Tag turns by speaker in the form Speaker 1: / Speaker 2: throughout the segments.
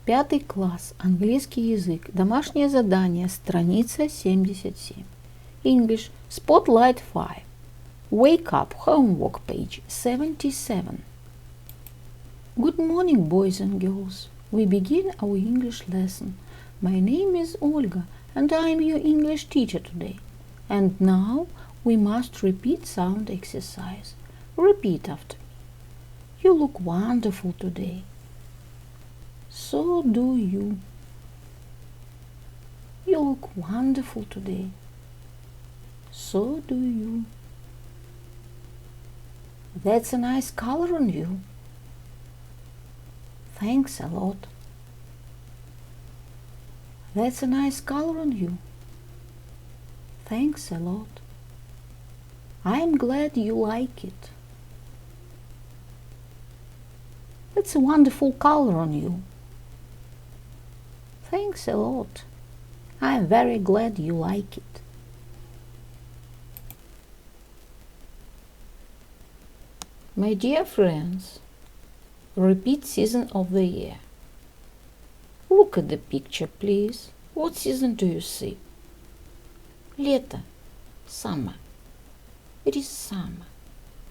Speaker 1: 5 класс, английский язык, домашнее задание, страница 77. English, Spotlight 5. Wake up, homework page 77. Good morning, boys and girls. We begin our English lesson. My name is Olga, and I am your English teacher today. And now we must repeat sound exercise. Repeat after me. You look wonderful today. So do you. You look wonderful today. So do you. That's a nice color on you. Thanks a lot. That's a nice color on you. Thanks a lot. I'm glad you like it. That's a wonderful color on you. Thanks a lot. I'm very glad you like it. My dear friends, repeat season of the year. Look at the picture, please. What season do you see? Лето. Summer. It is summer.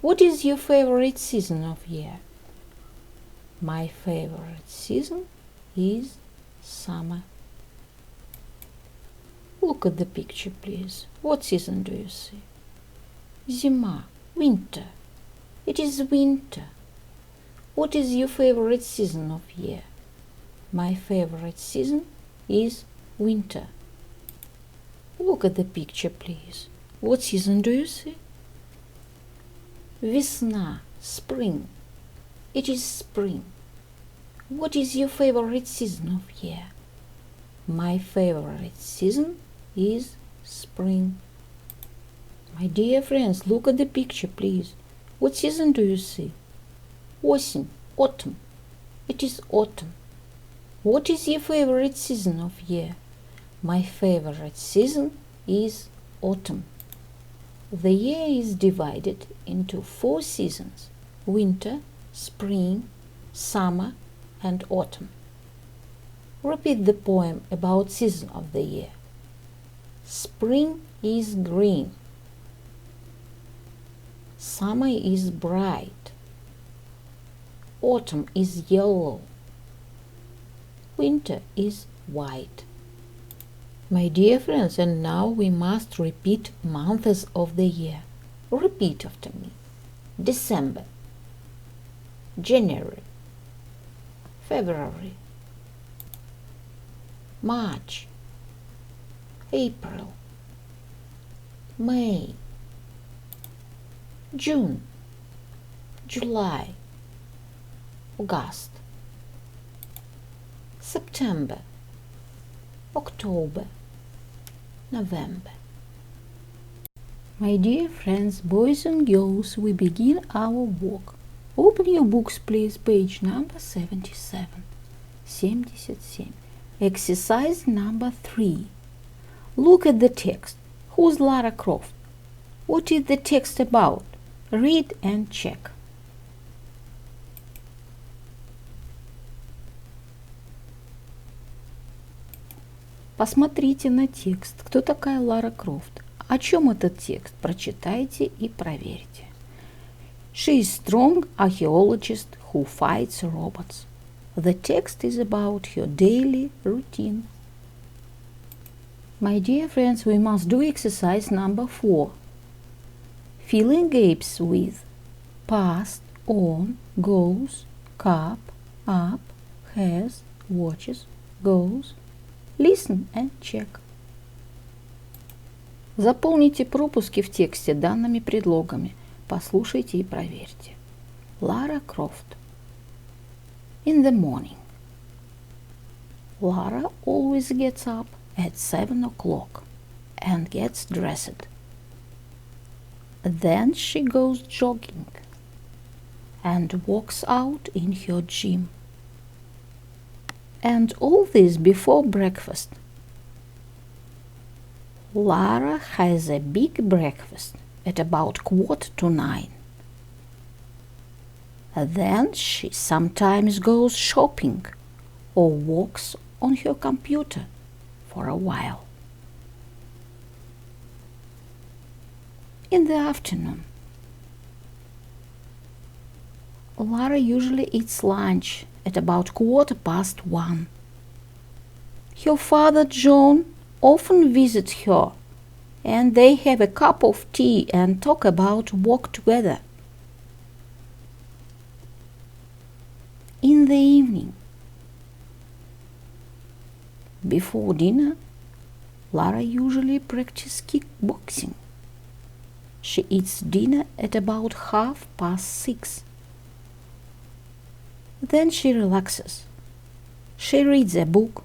Speaker 1: What is your favorite season of year? My favorite season is summer. Look at the picture, please. What season do you see? Зима. Winter. It is winter. What is your favorite season of year? My favorite season is winter. Look at the picture, please. What season do you see? Весна. Spring. It is spring. What is your favorite season of year? My favorite season is spring. My dear friends, look at the picture, please. What season do you see? Осень. Autumn. It is autumn. What is your favorite season of year? My favorite season is autumn. The year is divided into 4 seasons: winter, spring, summer, and autumn. Repeat the poem about season of the year. Spring is green. Summer is bright. Autumn is yellow. Winter is white. My dear friends, and now we must repeat months of the year. Repeat after me. December, January, February, March, April, May, June, July, August, September, October, November. My dear friends, boys and girls, we begin our work. Open your books, please, page number 77. 77. Exercise number 3. Look at the text. Who's Lara Croft? What is the text about? Read and check. Посмотрите на текст. Кто такая Лара Крофт? О чем этот текст? Прочитайте и проверьте. She is strong archaeologist who fights robots. The text is about her daily routine. My dear friends, we must do exercise number 4. Fill in gaps with past, on, goes, cup, up, has, watches, goes. Listen and check. Заполните пропуски в тексте данными предлогами. Послушайте и проверьте. Lara Croft. In the morning. Lara always gets up at 7 o'clock and gets dressed. Then she goes jogging and walks out in her gym. And all this before breakfast. Lara has a big breakfast at about 8:45. Then she sometimes goes shopping or works on her computer for a while. In the afternoon, Lara usually eats lunch at about 1:15. Her father John often visits her, and they have a cup of tea and talk about work together. In the evening, before dinner, Lara usually practices kickboxing. She eats dinner at about 6:30. Then she relaxes. She reads a book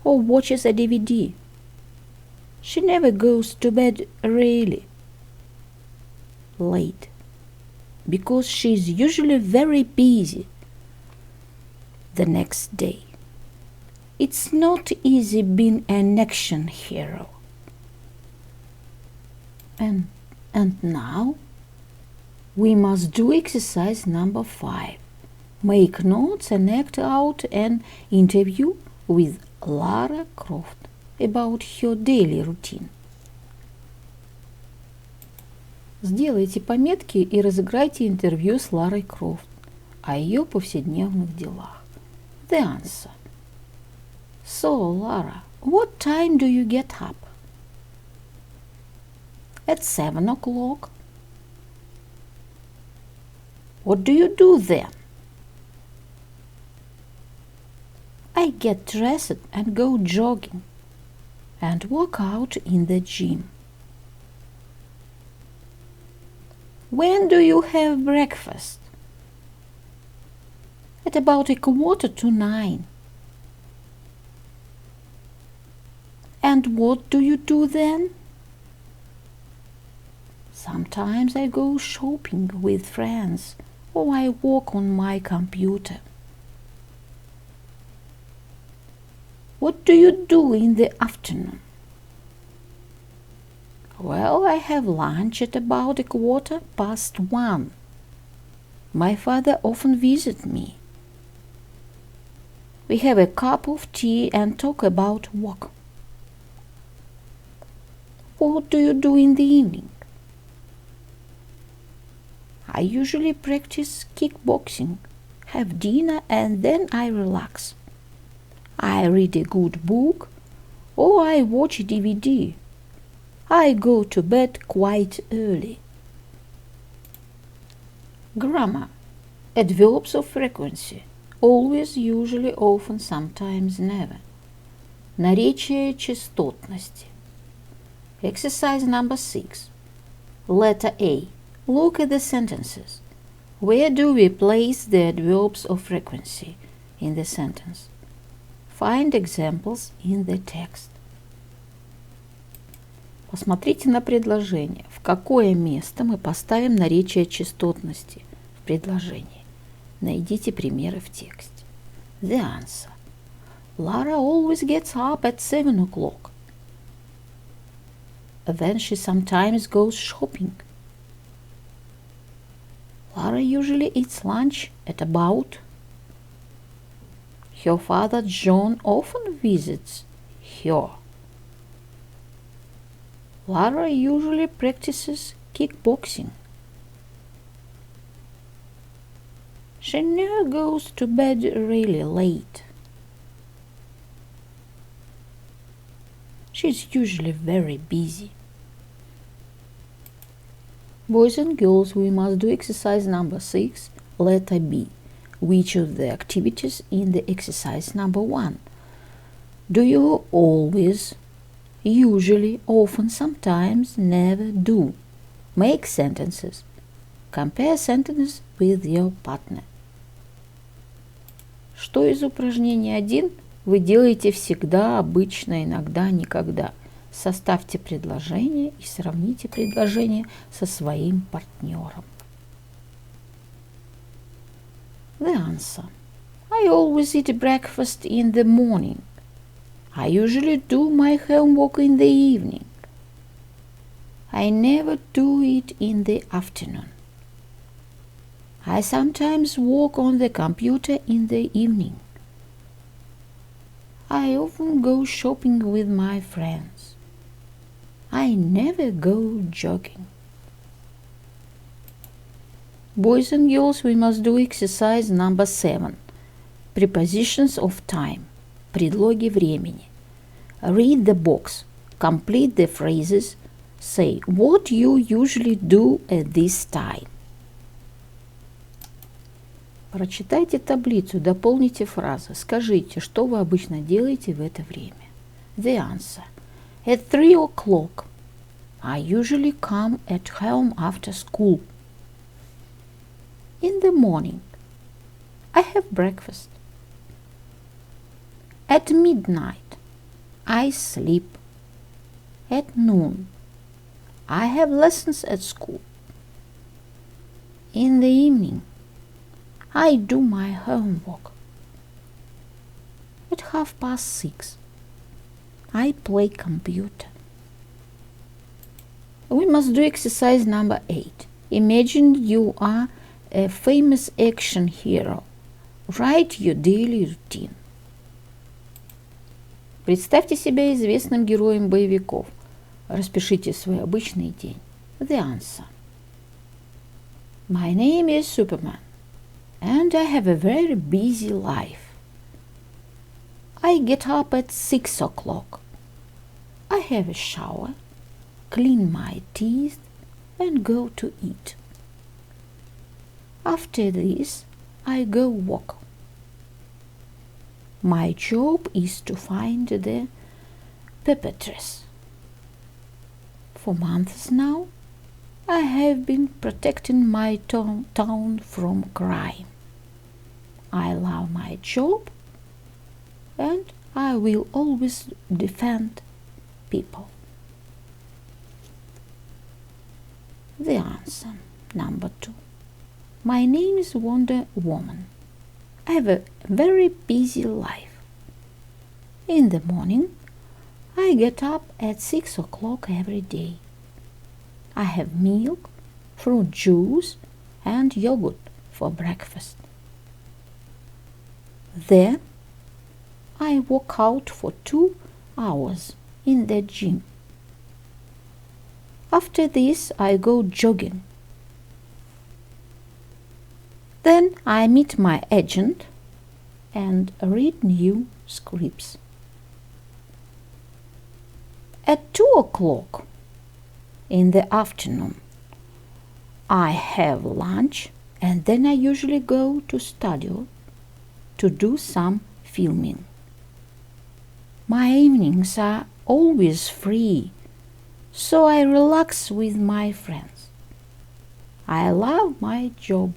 Speaker 1: or watches a DVD. She never goes to bed really late because she is usually very busy the next day. It's not easy being an action hero. And now we must do exercise number 5. Make notes and act out an interview with Lara Croft about her daily routine. Сделайте пометки и разыграйте интервью с Ларой Крофт о ее повседневных делах. The answer. So, Lara, what time do you get up? At 7 o'clock. What do you do then? I get dressed and go jogging and work out in the gym. When do you have breakfast? At about 8:45. And what do you do then? Sometimes I go shopping with friends or I work on my computer. What do you do in the afternoon? Well, I have lunch at about 1:15. My father often visits me. We have a cup of tea and talk about work. What do you do in the evening? I usually practice kickboxing, have dinner, and then I relax. I read a good book or I watch a DVD. I go to bed quite early. Grammar. Adverbs of frequency. Always, usually, often, sometimes, never. Наречие частотности. Exercise number 6. Letter A. Look at the sentences. Where do we place the adverbs of frequency in the sentence? Find examples in the text. Посмотрите на предложение. В какое место мы поставим наречие частотности в предложении? Найдите примеры в тексте. The answer. Lara always gets up at 7 o'clock. Then she sometimes goes shopping. Lara usually eats lunch at about. Her father John often visits her. Lara usually practices kickboxing. She never goes to bed really late. She's usually very busy. Boys and girls, we must do exercise number 6, letter B. Which of the activities in the exercise number 1 do you always, usually, often, sometimes, never do? Make sentences. Compare sentences with your partner. Что из упражнения 1 вы делаете всегда, обычно, иногда, никогда? Составьте предложение и сравните предложение со своим партнером. The answer. I always eat breakfast in the morning. I usually do my homework in the evening. I never do it in the afternoon. I sometimes work on the computer in the evening. I often go shopping with my friends. I never go jogging. Boys and girls, we must do exercise number 7. Prepositions of time. Предлоги времени. Read the box. Complete the phrases. Say what you usually do at this time. Прочитайте таблицу, дополните фразы. Скажите, что вы обычно делаете в это время. The answer. At 3 o'clock. I usually come at home after school. In the morning. I have breakfast. At midnight. I sleep. At noon. I have lessons at school. In the evening. I do my homework. At 6:30. I play computer. We must do exercise number 8. Imagine you are a famous action hero. Write your daily routine. Представьте себя известным героем боевиков. Распишите свой обычный день. The answer. My name is Superman, and I have a very busy life. I get up at 6 o'clock. I have a shower, clean my teeth, and go to eat. After this, I go walk. My job is to find the perpetrators. For months now, I have been protecting my town from crime. I love my job, and I will always defend people. The answer, number 2. My name is Wonder Woman. I have a very busy life. In the morning, I get up at 6 o'clock every day. I have milk, fruit juice, and yogurt for breakfast. Then, I work out for 2 hours in the gym. After this, I go jogging. Then I meet my agent and read new scripts. At 2 o'clock in the afternoon, I have lunch, and then I usually go to studio to do some filming. My evenings are always free, so I relax with my friends. I love my job.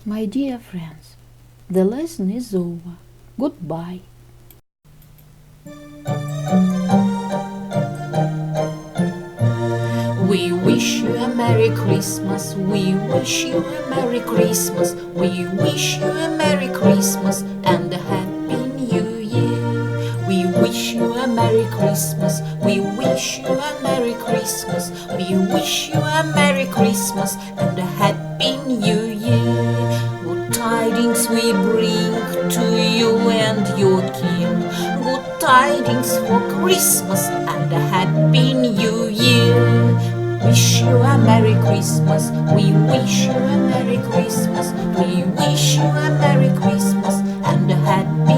Speaker 1: My dear friends, the lesson is over. Goodbye.
Speaker 2: We wish you a Merry Christmas. We wish you a Merry Christmas. We wish you a Merry Christmas and a Happy New Year. We wish you a Merry Christmas. We wish you a Merry Christmas. We wish you a Merry Christmas and a Happy New Year. Good tidings we bring to you and your king. Good tidings for Christmas and a Happy New Year. Wish you a Merry Christmas. We wish you a Merry Christmas. We wish you a Merry Christmas and a Happy